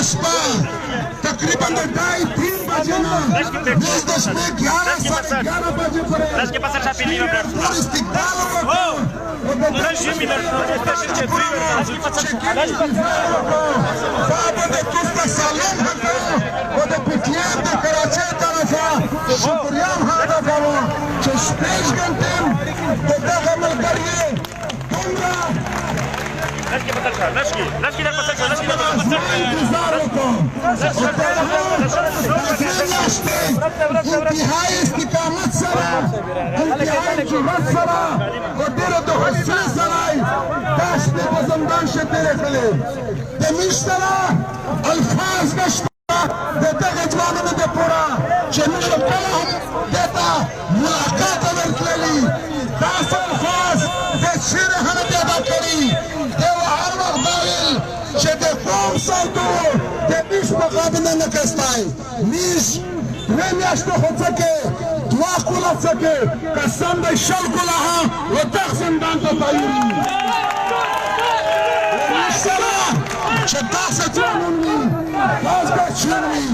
شپه تقریبا د 2:30 بجې نه اوس د شپې 11 بجې پورې استقبال وکړو باید توس ته سلام وکړو او د پی ټي ایم د کراچۍ طرفه شکریه هم ادا کوم چې 6 ګنټې د دغه ملګري دومره انتظار وکړو انتهایی استقامت سره انتهایی جرأت سره و ډېره د حوصلې سره دا شپې په زندان کې تېرې کړې د موږ سره الفاظ نشته د دغه ځوانانو دپاره چې موږ کله هم دې ته ملاقات ورتللي داسې الفاظ د شعر هم دې ادا کړي چې د قوم ساتو د میش مقابله نه کستای میش دوه میاشتې خو څه کې دوه کله څه کې قسم د شل کله ها و دغ زندان ته تایوري میش سره چې داسې ځوانون وي داس بچیان وي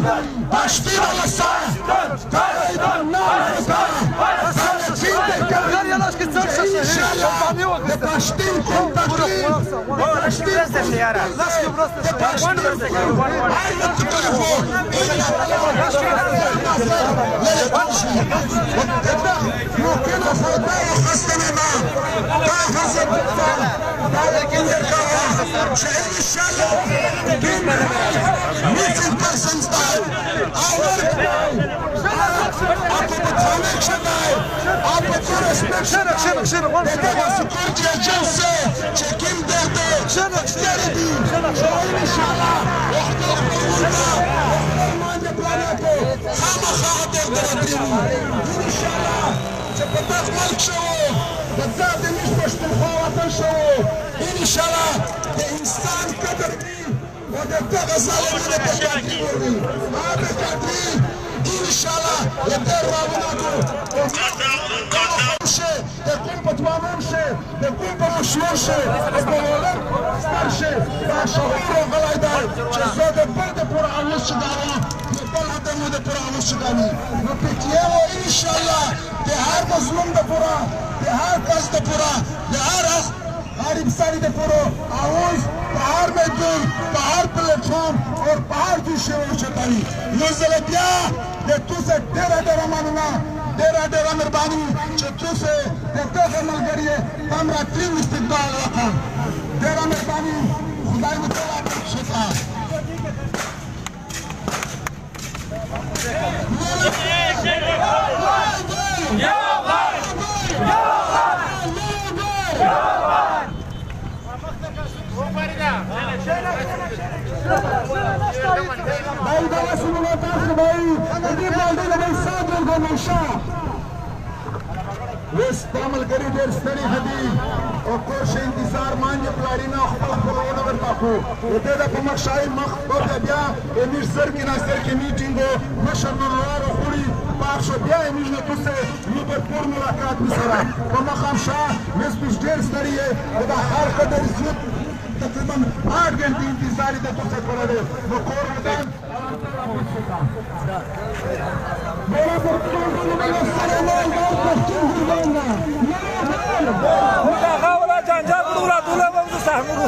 دا شپې والا سا دا ایدان نامه د پښتون کوم تقریب شنو سکورتی اجنسه چکیم درده ستردی شاید انشاءالله وقت اخبرونده مانده پلانکو خامه خواه درده ردریم انشاءالله چه پتاق ملک شو بزاد میش پشتونخوا وطن شو انشاءالله ده انسان قدر دی و ده دغه ظالمانه به قدری وردی آبه قدری انشاءالله یتر راوناتو د کوم په ځوانان شي د کوم په مشهور شي د بولر ستر شي دا شعور راغلی دی چې زه د بل د پوره اوس چې دا وم د بل ادمو د پوره اوس چې دا وي نو پی ټي ایم انشاءالله د هر مظلوم د پوره د هر کس د پوره د هر غریب سړي د پوره اواز په هر میدان په هر پلیټفارم او په هر جوشې ورچتوي نو زه له بیا د توسه ډېره مننه ډېره مهرباني چې تاسو د دغه ملګري هم راتلین استقبال وکړه ډېره مهرباني خدای مو ته شفا भाई दादा सुनो ताकि भाई ये बोलते हैं भाई साथ में गोमेशा वस तामल करी देर ستړي هدي او کوش انتظار مانجه پلارینا خپل خپلونه ورتاکو ته د کوم شای مخ په بیا امیر سر کې ناستر کې میټینګو مشر نور خوري پاک شو بیا امیر نه توسه نو په پور ملاقات سره په مخام شاه مس پښ ډیر ستړي او د هر قدر عزت تقریبا 8 घंटे इंतजार د توسه کړل نو کور ودان मेरा पक्षों خاوله جانجا بڑورا دوله بمزو سحمرو